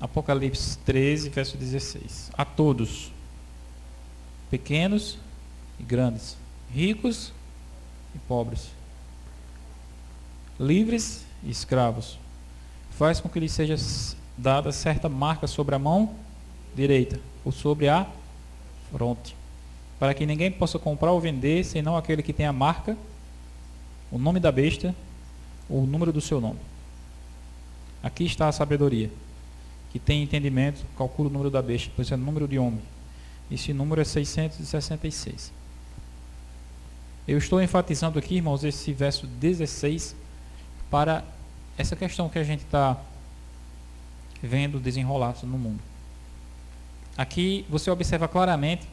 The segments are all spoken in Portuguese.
Apocalipse 13, verso 16. A todos, pequenos e grandes, ricos e pobres, livres e escravos, faz com que lhes seja dada certa marca sobre a mão direita ou sobre a fronte, para que ninguém possa comprar ou vender, senão aquele que tem a marca, o nome da besta ou o número do seu nome. Aqui está a sabedoria. Que tem entendimento, calcula o número da besta, pois é o número de homem. Esse número é 666. Eu estou enfatizando aqui, irmãos, esse verso 16, para essa questão que a gente está vendo desenrolar-se no mundo. Aqui você observa claramente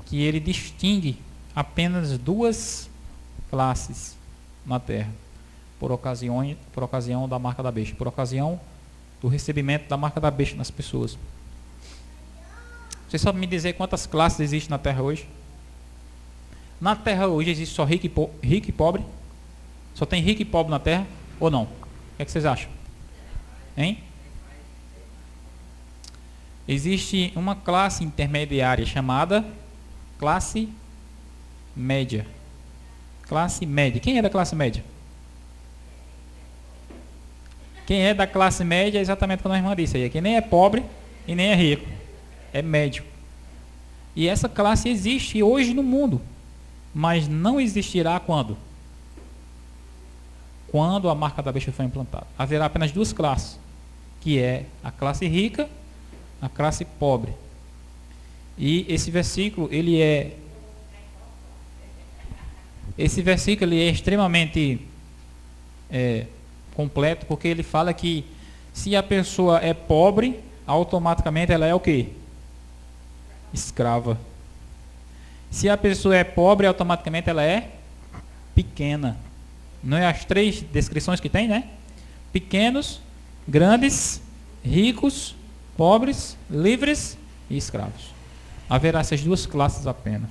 que ele distingue apenas duas classes na terra, por ocasião da marca da besta, por ocasião do recebimento da marca da besta nas pessoas. Você sabe me dizer quantas classes existem na terra hoje? Na terra hoje existe só rico e pobre? Só tem rico e pobre na terra? Ou não? O que é que vocês acham? Hein? Existe uma classe intermediária chamada classe média. Classe média. Quem é da classe média? Quem é da classe média é exatamente o que a irmã disse aí. Quem nem é pobre e nem é rico. É médio. E essa classe existe hoje no mundo. Mas não existirá quando? Quando a marca da besta for implantada. Haverá apenas duas classes. Que é a classe rica, a classe pobre. E esse versículo, ele é extremamente completo, porque ele fala que se a pessoa é pobre, automaticamente ela é o quê? Escrava. Se a pessoa é pobre, automaticamente ela é pequena. Não é as três descrições que tem, né? Pequenos, grandes, ricos, pobres, livres e escravos. Haverá essas duas classes apenas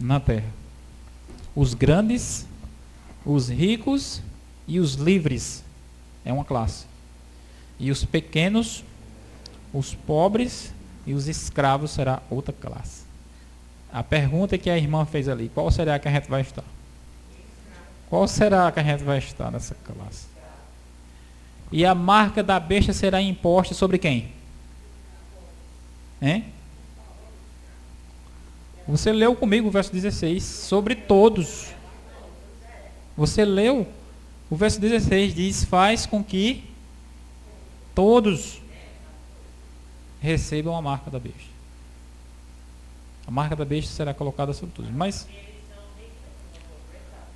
na terra. Os grandes, os ricos e os livres é uma classe. E os pequenos, os pobres e os escravos será outra classe. A pergunta que a irmã fez ali, qual será que a gente vai estar? Qual será que a gente vai estar nessa classe? E a marca da besta será imposta sobre quem? Hein? Você leu comigo o verso 16, sobre todos. Você leu? O verso 16 diz, faz com que todos recebam a marca da besta. A marca da besta será colocada sobre todos. Mas,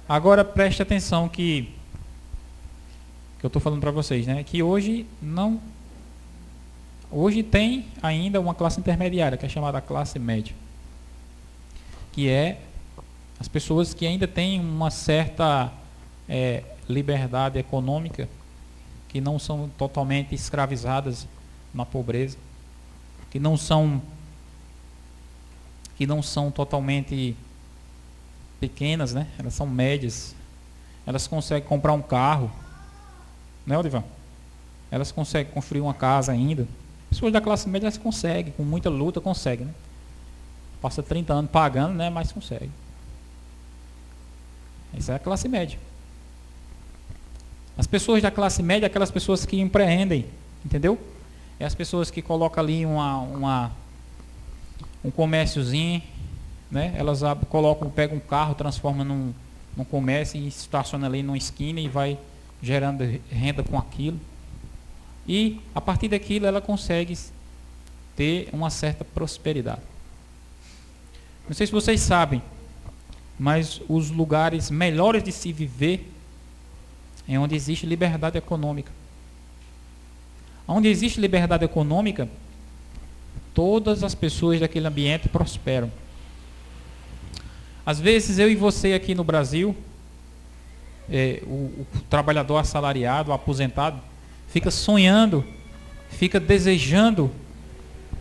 agora preste atenção que eu estou falando para vocês, né? Que hoje tem ainda uma classe intermediária, que é chamada classe média. Que é as pessoas que ainda têm uma certa liberdade econômica, que não são totalmente escravizadas na pobreza, que não são totalmente pequenas, né? Elas são médias. Elas conseguem comprar um carro, né, Odivan? Elas conseguem construir uma casa ainda. Pessoas da classe média elas conseguem, com muita luta conseguem, né? Passa 30 anos pagando, né? Mas consegue. Essa é a classe média. As pessoas da classe média, aquelas pessoas que empreendem, entendeu? É as pessoas que colocam ali um comérciozinho, né? Elas pegam um carro, transformam num comércio e estaciona ali numa esquina e vai gerando renda com aquilo. E a partir daquilo ela consegue ter uma certa prosperidade. Não sei se vocês sabem, mas os lugares melhores de se viver é onde existe liberdade econômica. Onde existe liberdade econômica, todas as pessoas daquele ambiente prosperam. Às vezes eu e você aqui no Brasil, o trabalhador assalariado, o aposentado, fica sonhando, fica desejando,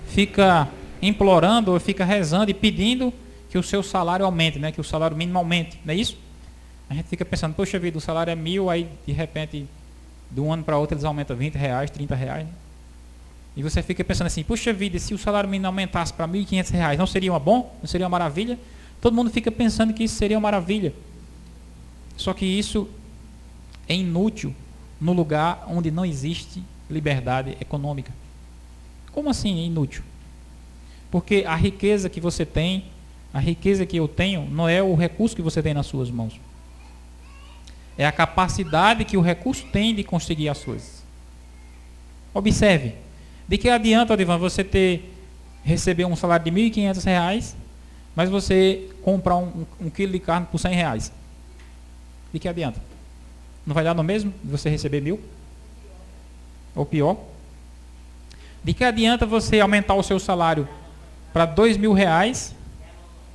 fica implorando, ou fica rezando e pedindo que o seu salário aumente, né? Que o salário mínimo aumente, não é isso? A gente fica pensando, poxa vida, o salário é 1.000, aí de repente, de um ano para outro eles aumentam 20 reais, 30 reais. Né? E você fica pensando assim, puxa vida, se o salário mínimo aumentasse para R$ 1.500, não seria uma bom? Não seria uma maravilha? Todo mundo fica pensando que isso seria uma maravilha. Só que isso é inútil no lugar onde não existe liberdade econômica. Como assim é inútil? Porque a riqueza que você tem, a riqueza que eu tenho, não é o recurso que você tem nas suas mãos. É a capacidade que o recurso tem de conseguir as coisas. Observe. De que adianta, Odivan, você receber um salário de R$ 1.500, mas você comprar um quilo de carne por R$ 100? De que adianta? Não vai dar no mesmo de você receber 1.000? Ou pior? De que adianta você aumentar o seu salário para R$ 2.000,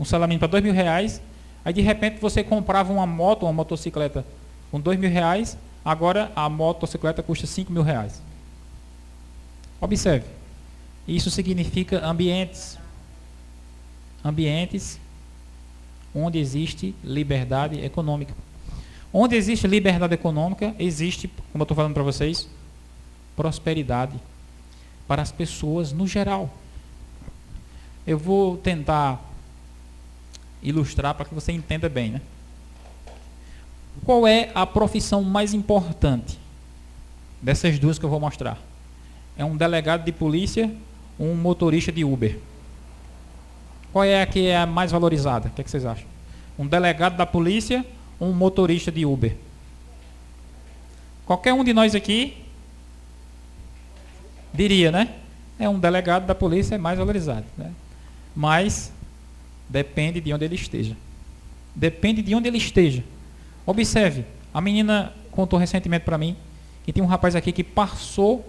um salário mínimo para R$ 2.000, aí de repente você comprava uma motocicleta com R$ 2.000, agora a motocicleta custa R$ 5.000. Observe, isso significa ambientes onde existe liberdade econômica. Onde existe liberdade econômica, existe, como eu estou falando para vocês, prosperidade para as pessoas no geral. Eu vou tentar ilustrar para que você entenda bem, né? Qual é a profissão mais importante dessas duas que eu vou mostrar? É um delegado de polícia ou um motorista de Uber? Qual é a que é a mais valorizada? O que é que vocês acham? Um delegado da polícia ou um motorista de Uber? Qualquer um de nós aqui diria, né? É um delegado da polícia, é mais valorizado, né? Mas depende de onde ele esteja. Depende de onde ele esteja. Observe, a menina contou recentemente para mim que tem um rapaz aqui que passou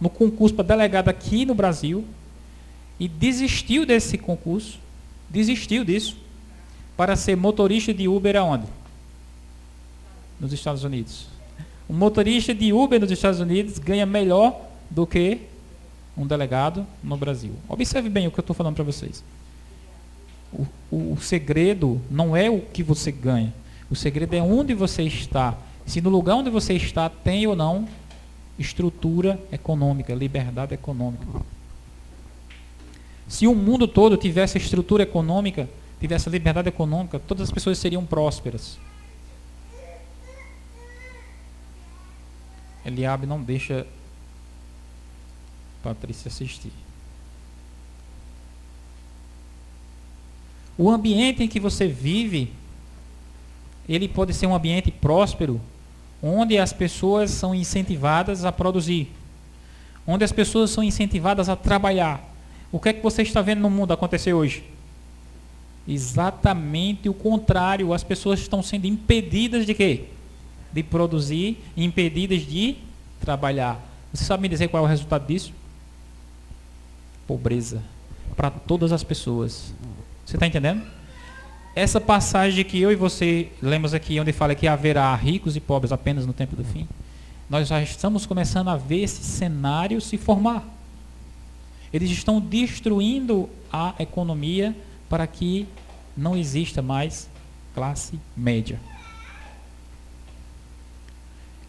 no concurso para delegado aqui no Brasil e desistiu desse concurso, desistiu disso, para ser motorista de Uber aonde? Nos Estados Unidos. Um motorista de Uber nos Estados Unidos ganha melhor do que um delegado no Brasil. Observe bem o que eu estou falando para vocês. O segredo não é o que você ganha. O segredo é onde você está. Se no lugar onde você está tem ou não estrutura econômica, liberdade econômica. Se o mundo todo tivesse estrutura econômica, tivesse liberdade econômica, todas as pessoas seriam prósperas. Eliabe não deixa Patrícia assistir. O ambiente em que você vive, ele pode ser um ambiente próspero, onde as pessoas são incentivadas a produzir, onde as pessoas são incentivadas a trabalhar. O que é que você está vendo no mundo acontecer hoje? Exatamente o contrário. As pessoas estão sendo impedidas de quê? De produzir, impedidas de trabalhar. Você sabe me dizer qual é o resultado disso? Pobreza para todas as pessoas. Você está entendendo? Essa passagem que eu e você lemos aqui, onde fala que haverá ricos e pobres apenas no tempo do fim, nós já estamos começando a ver esse cenário se formar. Eles estão destruindo a economia para que não exista mais classe média.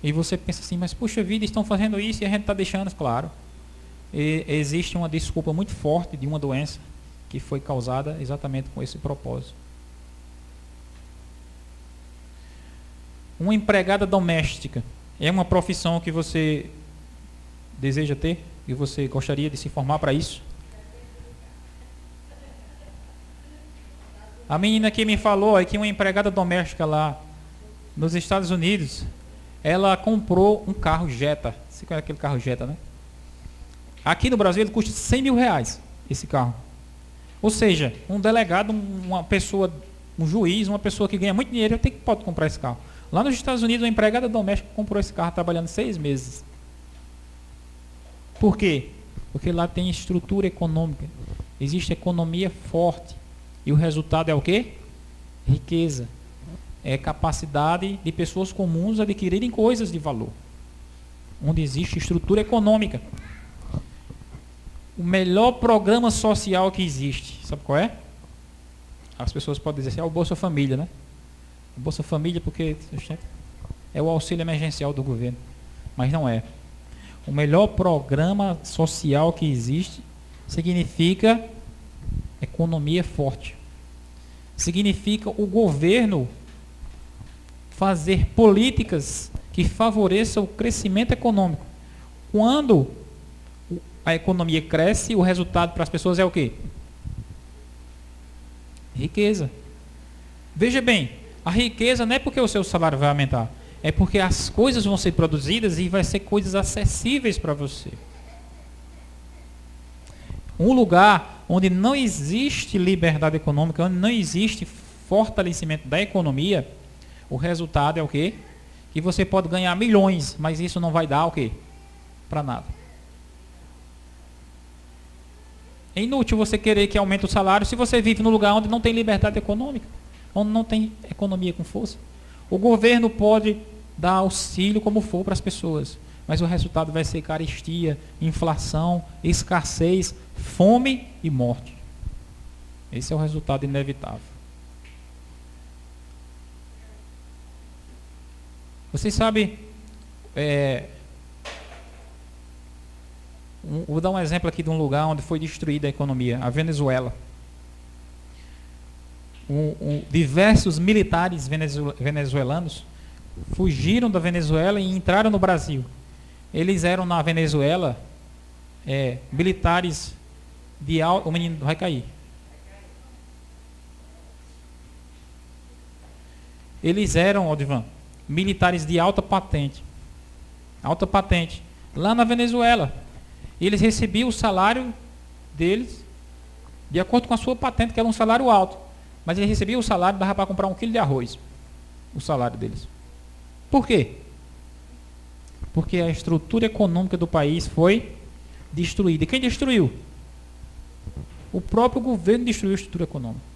E você pensa assim, mas puxa vida, estão fazendo isso e a gente está deixando. Claro, existe uma desculpa muito forte de uma doença que foi causada exatamente com esse propósito. Uma empregada doméstica é uma profissão que você deseja ter? E você gostaria de se formar para isso? A menina que me falou é que uma empregada doméstica lá nos Estados Unidos, ela comprou um carro Jetta. Você conhece aquele carro Jetta, né? Aqui no Brasil ele custa R$ 100.000 esse carro. Ou seja, um delegado, uma pessoa, um juiz, uma pessoa que ganha muito dinheiro, pode comprar esse carro. Lá nos Estados Unidos, uma empregada doméstica comprou esse carro trabalhando 6 meses. Por quê? Porque lá tem estrutura econômica. Existe economia forte. E o resultado é o quê? Riqueza. É capacidade de pessoas comuns adquirirem coisas de valor. Onde existe estrutura econômica. O melhor programa social que existe, sabe qual é? As pessoas podem dizer assim, é o Bolsa Família, né? O Bolsa Família porque é o auxílio emergencial do governo. Mas não é. O melhor programa social que existe significa economia forte. Significa o governo fazer políticas que favoreçam o crescimento econômico. Quando a economia cresce, o resultado para as pessoas é o quê? Riqueza. Veja bem, a riqueza não é porque o seu salário vai aumentar, é porque as coisas vão ser produzidas e vai ser coisas acessíveis para você. Um lugar onde não existe liberdade econômica, onde não existe fortalecimento da economia, o resultado é o quê? Que você pode ganhar milhões, mas isso não vai dar o quê? Para nada. É inútil você querer que aumente o salário se você vive num lugar onde não tem liberdade econômica, onde não tem economia com força. O governo pode dar auxílio como for para as pessoas, mas o resultado vai ser carestia, inflação, escassez, fome e morte. Esse é o resultado inevitável. Vocês sabem, vou dar um exemplo aqui de um lugar onde foi destruída a economia, a Venezuela. Diversos militares venezuelanos fugiram da Venezuela e entraram no Brasil. Eles eram na Venezuela militares de alto... O menino vai cair. Eles eram, Odivan, militares de alta patente. Alta patente. Lá na Venezuela. Eles recebiam o salário deles de acordo com a sua patente, que era um salário alto. Mas eles recebiam o salário, dava para comprar 1 quilo de arroz. O salário deles. Por quê? Porque a estrutura econômica do país foi destruída. E quem destruiu? O próprio governo destruiu a estrutura econômica.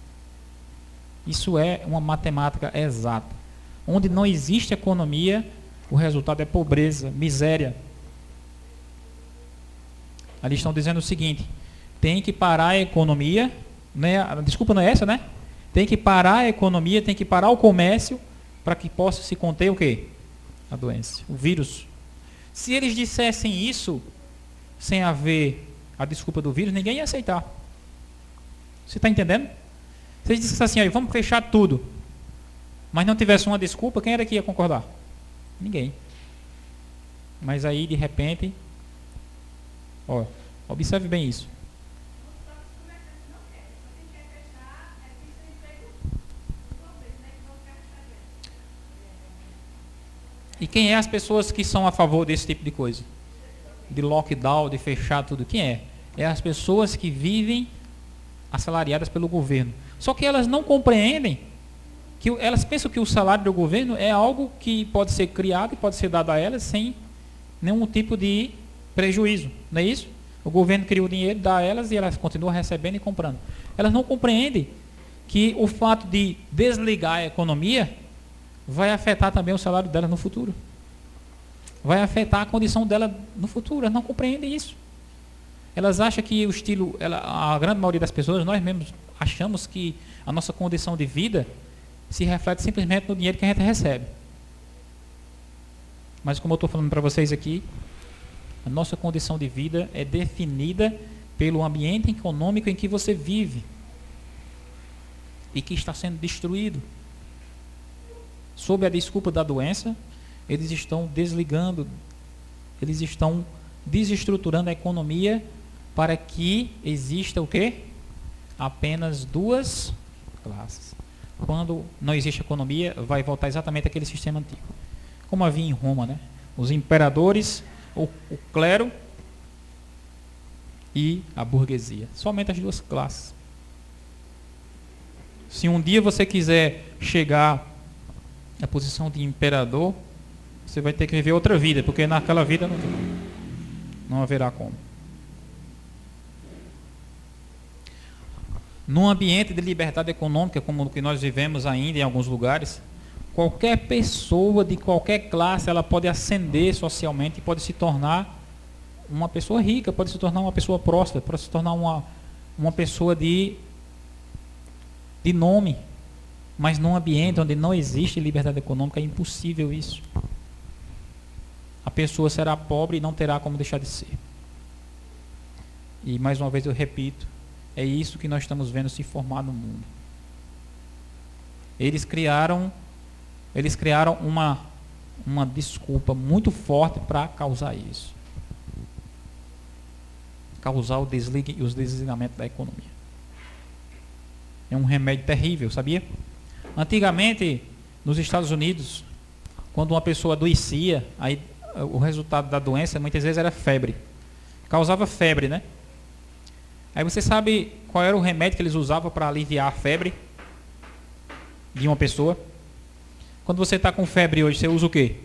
Isso é uma matemática exata. Onde não existe economia, o resultado é pobreza, miséria. Ali estão dizendo o seguinte: tem que parar a economia, né? Desculpa, não é essa, né? Tem que parar a economia, tem que parar o comércio para que possa se conter o quê? A doença, o vírus. Se eles dissessem isso sem haver a desculpa do vírus, ninguém ia aceitar. Você está entendendo? Se eles dissessem assim, vamos fechar tudo, mas não tivesse uma desculpa, quem era que ia concordar? Ninguém. Mas aí, de repente, observe bem isso. E quem é as pessoas que são a favor desse tipo de coisa? De lockdown, de fechar tudo. Quem é? É as pessoas que vivem assalariadas pelo governo. Só que elas não compreendem, que elas pensam que o salário do governo é algo que pode ser criado e pode ser dado a elas sem nenhum tipo de prejuízo. Não é isso? O governo cria o dinheiro, dá a elas e elas continuam recebendo e comprando. Elas não compreendem que o fato de desligar a economia vai afetar também o salário dela no futuro. Vai afetar a condição dela no futuro. Elas não compreendem isso. Elas acham que o estilo... a grande maioria das pessoas, nós mesmos achamos que a nossa condição de vida se reflete simplesmente no dinheiro que a gente recebe. Mas como eu estou falando para vocês aqui, a nossa condição de vida é definida pelo ambiente econômico em que você vive e que está sendo destruído. Sob a desculpa da doença, eles estão desligando, eles estão desestruturando a economia para que exista o quê? Apenas duas classes. Quando não existe economia, vai voltar exatamente aquele sistema antigo. Como havia em Roma, né? Os imperadores, o clero e a burguesia. Somente as duas classes. Se um dia você quiser chegar à posição de imperador, você vai ter que viver outra vida, porque naquela vida não haverá como. Num ambiente de liberdade econômica, como o que nós vivemos ainda em alguns lugares, qualquer pessoa de qualquer classe, ela pode ascender socialmente e pode se tornar uma pessoa rica, pode se tornar uma pessoa próspera, pode se tornar uma pessoa de nome. Mas num ambiente onde não existe liberdade econômica, é impossível isso. a pessoa será pobre e não terá como deixar de ser. E mais uma vez eu repito, é isso que nós estamos vendo se formar no mundo. Eles criaram uma desculpa muito forte para causar isso. Causar os desligamentos da economia. É um remédio terrível, sabia? Antigamente, nos Estados Unidos, quando uma pessoa adoecia, aí o resultado da doença muitas vezes era febre. Causava febre, né? Aí você sabe qual era o remédio que eles usavam para aliviar a febre de uma pessoa? Quando você está com febre hoje, você usa o quê?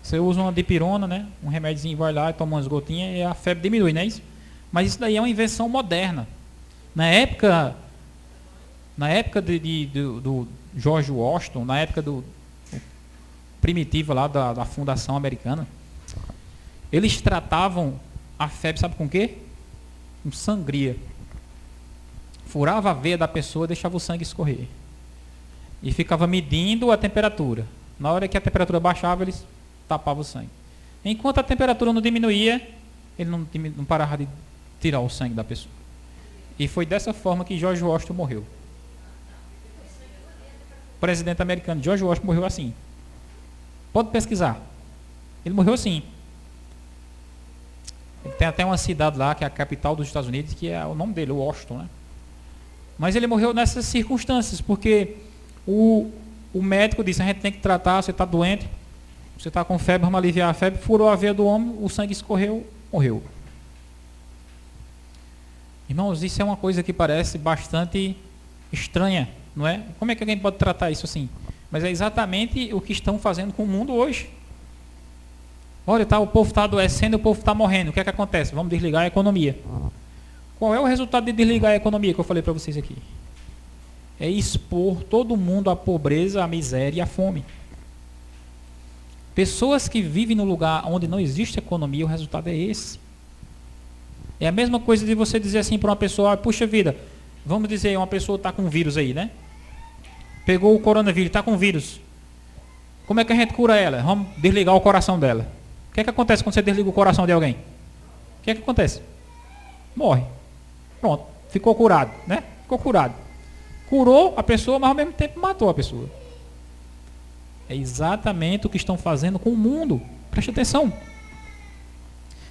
Você usa uma dipirona, né? Um remédiozinho, vai lá e toma umas gotinhas e a febre diminui, não é isso? Mas isso daí é uma invenção moderna. Na época do George Washington, na época do primitiva lá da fundação americana, eles tratavam a febre, sabe com o quê? Com sangria. Furava a veia da pessoa e deixava o sangue escorrer. E ficava medindo a temperatura. Na hora que a temperatura baixava, eles tapavam o sangue. Enquanto a temperatura não diminuía, ele não parava de tirar o sangue da pessoa. E foi dessa forma que George Washington morreu. O presidente americano George Washington morreu assim. Pode pesquisar. Ele morreu assim. Ele tem até uma cidade lá, que é a capital dos Estados Unidos, que é o nome dele, Washington, né? Mas ele morreu nessas circunstâncias, porque o médico disse, a gente tem que tratar, você está doente, você está com febre, vamos aliviar a febre, furou a veia do homem, o sangue escorreu, morreu. Irmãos, isso é uma coisa que parece bastante estranha, não é? Como é que alguém pode tratar isso assim? Mas é exatamente o que estão fazendo com o mundo hoje. Olha, o povo está adoecendo, o povo está morrendo. O que é que acontece? Vamos desligar a economia. Qual é o resultado de desligar a economia que eu falei para vocês aqui? É expor todo mundo à pobreza, à miséria e à fome. Pessoas que vivem no lugar onde não existe economia, o resultado é esse. É a mesma coisa de você dizer assim para uma pessoa, puxa vida, vamos dizer, uma pessoa está com vírus aí, né? Pegou o coronavírus, está com vírus. Como é que a gente cura ela? Vamos desligar o coração dela. O que é que acontece quando você desliga o coração de alguém? O que é que acontece? Morre. Pronto, ficou curado, né? Ficou curado. Curou a pessoa, mas ao mesmo tempo matou a pessoa. É exatamente o que estão fazendo com o mundo. Preste atenção.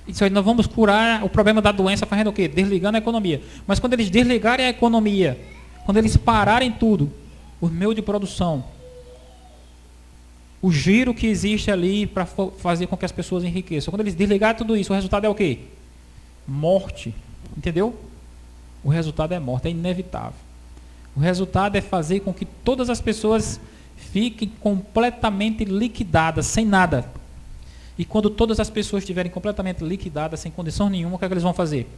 Isso aí, nós vamos curar o problema da doença fazendo o quê? Desligando a economia. Mas quando eles desligarem a economia, quando eles pararem tudo, o meio de produção, o giro que existe ali para fazer com que as pessoas enriqueçam, quando eles desligarem tudo isso, o resultado é o quê? Morte. Entendeu? O resultado é morte, é inevitável. O resultado é fazer com que todas as pessoas fiquem completamente liquidadas, sem nada. E quando todas as pessoas estiverem completamente liquidadas, sem condição nenhuma, o que é que eles vão fazer?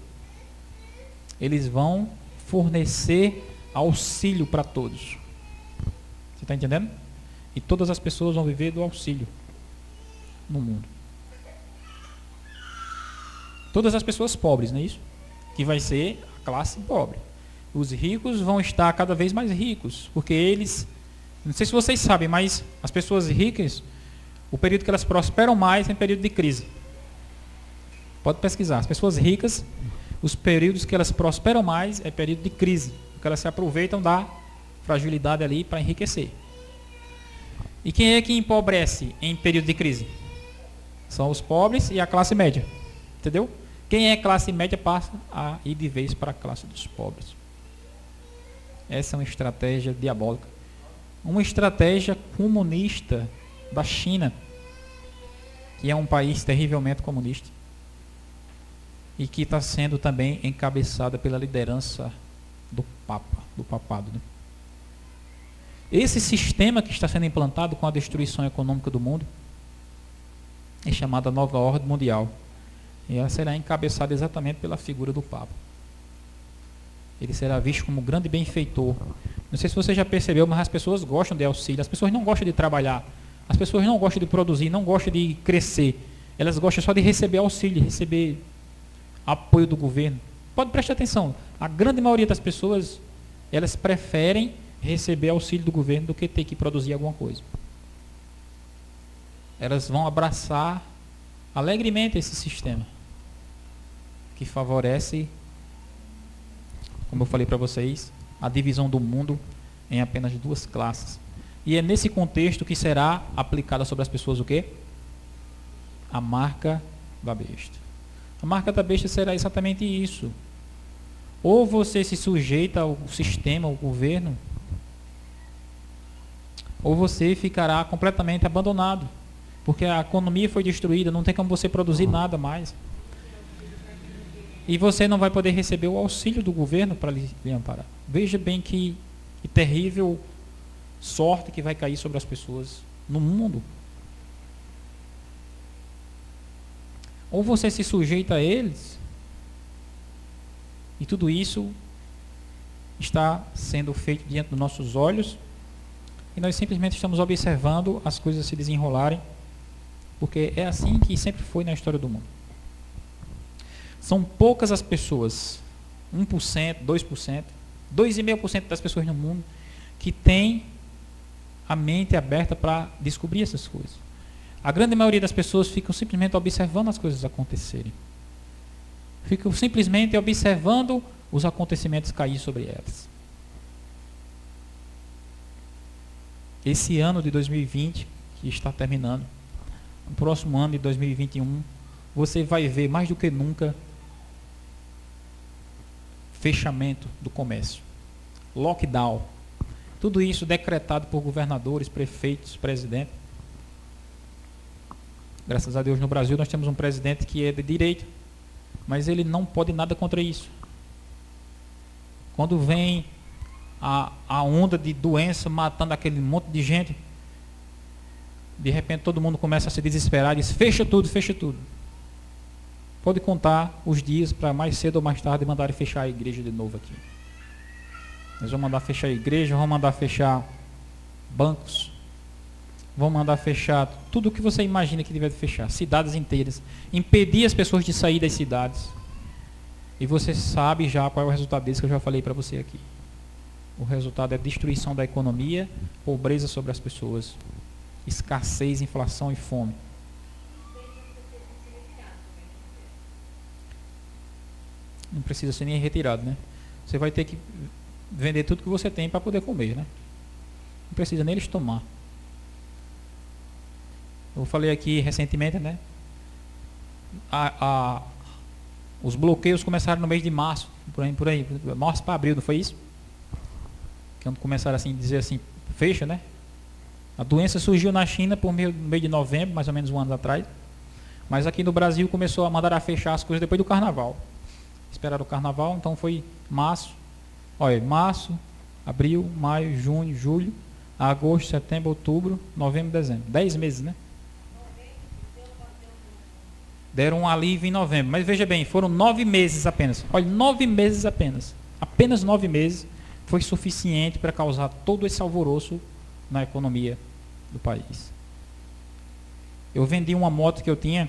Eles vão fornecer auxílio para todos. Você está entendendo? E todas as pessoas vão viver do auxílio no mundo. Todas as pessoas pobres, não é isso? Que vai ser a classe pobre. Os ricos vão estar cada vez mais ricos, porque eles, não sei se vocês sabem, mas as pessoas ricas, o período que elas prosperam mais é o período de crise. Pode pesquisar. As pessoas ricas, os períodos que elas prosperam mais é período de crise, porque elas se aproveitam da fragilidade ali para enriquecer. E quem é que empobrece em período de crise? São os pobres e a classe média. Entendeu? Quem é classe média passa a ir de vez para a classe dos pobres. Essa é uma estratégia diabólica. Uma estratégia comunista da China, que é um país terrivelmente comunista e que está sendo também encabeçada pela liderança do Papa, do papado, né? Esse sistema que está sendo implantado com a destruição econômica do mundo é chamada Nova Ordem Mundial. E ela será encabeçada exatamente pela figura do Papa. Ele será visto como um grande benfeitor. Não sei se você já percebeu, mas as pessoas gostam de auxílio. As pessoas não gostam de trabalhar. As pessoas não gostam de produzir, não gostam de crescer. Elas gostam só de receber auxílio, receber apoio do governo. Pode prestar atenção. A grande maioria das pessoas, elas preferem receber auxílio do governo do que ter que produzir alguma coisa. elas vão abraçar alegremente esse sistema que favorece, como eu falei para vocês, a divisão do mundo em apenas duas classes. E é nesse contexto que será aplicada sobre as pessoas o quê? A marca da besta. A marca da besta será exatamente isso. Ou você se sujeita ao sistema, ao governo, ou você ficará completamente abandonado. Porque a economia foi destruída, não tem como você produzir nada mais. E você não vai poder receber o auxílio do governo para lhe amparar. Veja bem que terrível sorte que vai cair sobre as pessoas no mundo. Ou você se sujeita a eles, e tudo isso está sendo feito diante dos nossos olhos, e nós simplesmente estamos observando as coisas se desenrolarem, porque é assim que sempre foi na história do mundo. São poucas as pessoas, 1%, 2%, 2,5% das pessoas no mundo que têm a mente aberta para descobrir essas coisas. A grande maioria das pessoas ficam simplesmente observando as coisas acontecerem. Ficam simplesmente observando os acontecimentos cair sobre elas. Esse ano de 2020, que está terminando, no próximo ano de 2021, você vai ver mais do que nunca fechamento do comércio, lockdown, tudo isso decretado por governadores, prefeitos, presidentes. Graças a Deus no Brasil nós temos um presidente que é de direita, mas ele não pode nada contra isso. Quando vem a onda de doença matando aquele monte de gente, de repente todo mundo começa a se desesperar e diz: fecha tudo, fecha tudo. Pode contar os dias para mais cedo ou mais tarde mandarem fechar a igreja de novo aqui. Eles vão mandar fechar a igreja, vão mandar fechar bancos, vão mandar fechar tudo o que você imagina que deve fechar, cidades inteiras, impedir as pessoas de sair das cidades. E você sabe já qual é o resultado disso, que eu já falei para você aqui. O resultado é destruição da economia, pobreza sobre as pessoas, escassez, inflação e fome. Não precisa ser nem retirado, né? Você vai ter que vender tudo que você tem para poder comer, né? Não precisa nem eles tomar. Eu falei aqui recentemente, né? Os bloqueios começaram no mês de março, por aí, março para abril, não foi isso? Quando começaram assim, dizer assim, fecha, né? A doença surgiu na China no mês de novembro, mais ou menos um ano atrás. Mas aqui no Brasil começou a mandar a fechar as coisas depois do carnaval. Esperaram o carnaval, então foi março. Olha, março, abril, maio, junho, julho, agosto, setembro, outubro, novembro, dezembro. 10 meses, né? Deram um alívio em novembro. Mas veja bem, foram 9 meses apenas. Olha, 9 meses apenas. Apenas 9 meses foi suficiente para causar todo esse alvoroço na economia do país. Eu vendi uma moto que eu tinha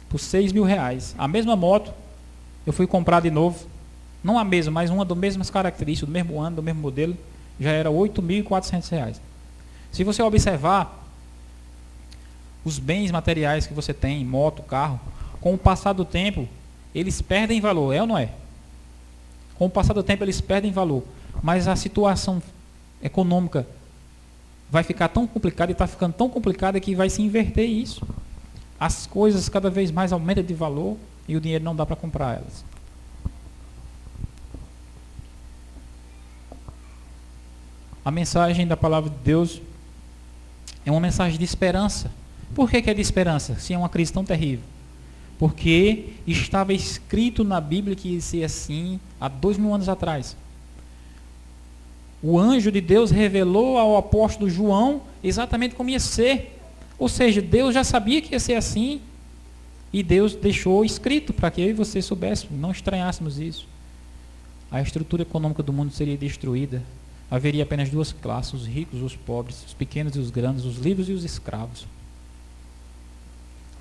por R$6.000. A mesma moto, eu fui comprar de novo. Não a mesma, mas uma das mesmas características, do mesmo ano, do mesmo modelo, já era R$8.400. Se você observar os bens materiais que você tem, moto, carro, com o passar do tempo, eles perdem valor, é ou não é? Com o passar do tempo, eles perdem valor. Mas a situação econômica vai ficar tão complicada e está ficando tão complicada que vai se inverter isso. As coisas cada vez mais aumentam de valor e o dinheiro não dá para comprar elas. A mensagem da palavra de Deus é uma mensagem de esperança. Por que é de esperança, se é uma crise tão terrível? Porque estava escrito na Bíblia que ia ser assim há 2.000 anos atrás. O anjo de Deus revelou ao apóstolo João exatamente como ia ser. Ou seja, Deus já sabia que ia ser assim. E Deus deixou escrito para que eu e você soubéssemos, não estranhássemos isso. A estrutura econômica do mundo seria destruída. Haveria apenas duas classes, os ricos e os pobres, os pequenos e os grandes, os livres e os escravos.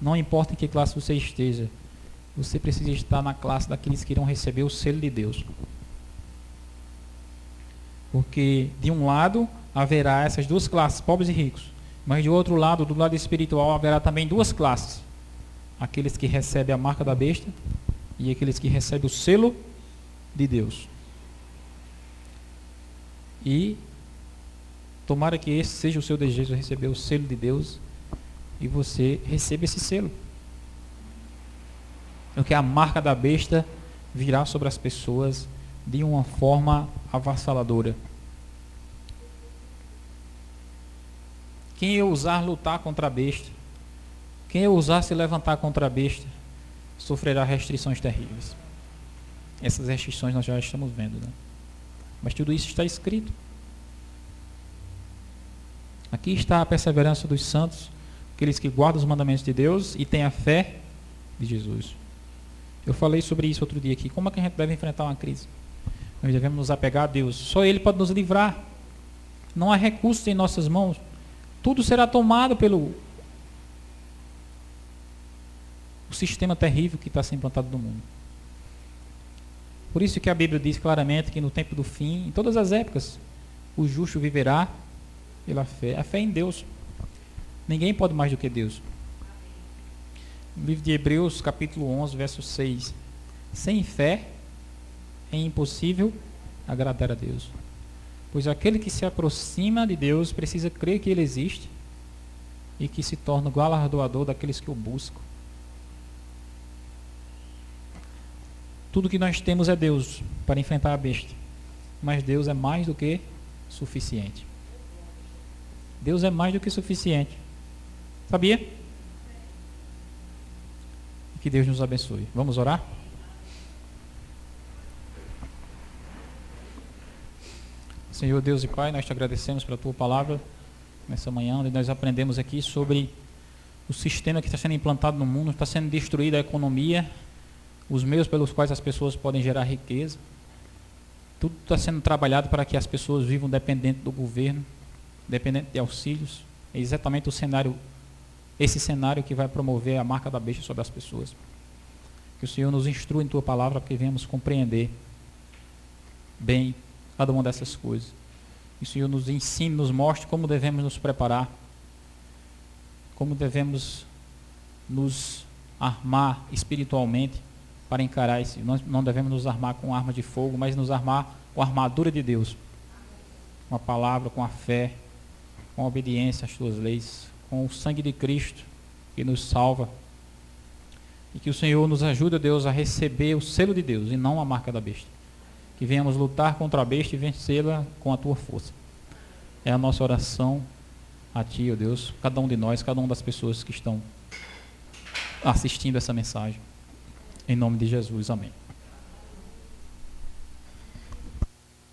Não importa em que classe você esteja, você precisa estar na classe daqueles que irão receber o selo de Deus. Porque de um lado haverá essas duas classes, pobres e ricos, Mas de outro lado, do lado espiritual, haverá também duas classes: aqueles que recebem a marca da besta e aqueles que recebem o selo de Deus. E tomara que esse seja o seu desejo, receber o selo de Deus, e você receba esse selo. Porque a marca da besta virá sobre as pessoas de uma forma avassaladora. Quem ousar lutar contra a besta, quem ousar se levantar contra a besta, sofrerá restrições terríveis. Essas restrições nós já estamos vendo, né? Mas tudo isso está escrito. Aqui está a perseverança dos santos, aqueles que guardam os mandamentos de Deus e têm a fé de Jesus. Eu falei sobre isso outro dia aqui. Como é que a gente deve enfrentar uma crise? Nós devemos nos apegar a Deus. Só Ele pode nos livrar. Não há recursos em nossas mãos. Tudo será tomado pelo o sistema terrível que está sendo implantado no mundo. Por isso que a Bíblia diz claramente que no tempo do fim, em todas as épocas, o justo viverá pela fé. A fé em Deus. Ninguém pode mais do que Deus. No livro de Hebreus, capítulo 11, verso 6. Sem fé é impossível agradar a Deus. Pois aquele que se aproxima de Deus precisa crer que Ele existe e que se torna galardoador daqueles que o buscam. Tudo que nós temos é Deus para enfrentar a besta. Mas Deus é mais do que suficiente. Deus é mais do que suficiente. Sabia? Que Deus nos abençoe. Vamos orar? Senhor Deus e Pai, nós te agradecemos pela Tua palavra nessa manhã, onde nós aprendemos aqui sobre o sistema que está sendo implantado no mundo, está sendo destruída a economia, os meios pelos quais as pessoas podem gerar riqueza. Tudo está sendo trabalhado para que as pessoas vivam dependente do governo, dependente de auxílios. É exatamente esse cenário que vai promover a marca da besta sobre as pessoas. Que o Senhor nos instrua em Tua palavra para que venhamos compreender bem cada uma dessas coisas. Que o Senhor nos ensine, nos mostre como devemos nos preparar, como devemos nos armar espiritualmente para encarar isso. Nós não devemos nos armar com arma de fogo, mas nos armar com a armadura de Deus, com a palavra, com a fé, com a obediência às Tuas leis, com o sangue de Cristo que nos salva. E que o Senhor nos ajude, Deus, a receber o selo de Deus e não a marca da besta. Que venhamos lutar contra a besta e vencê-la com a Tua força. É a nossa oração a Ti, ó Deus, cada um de nós, cada uma das pessoas que estão assistindo essa mensagem. Em nome de Jesus, amém.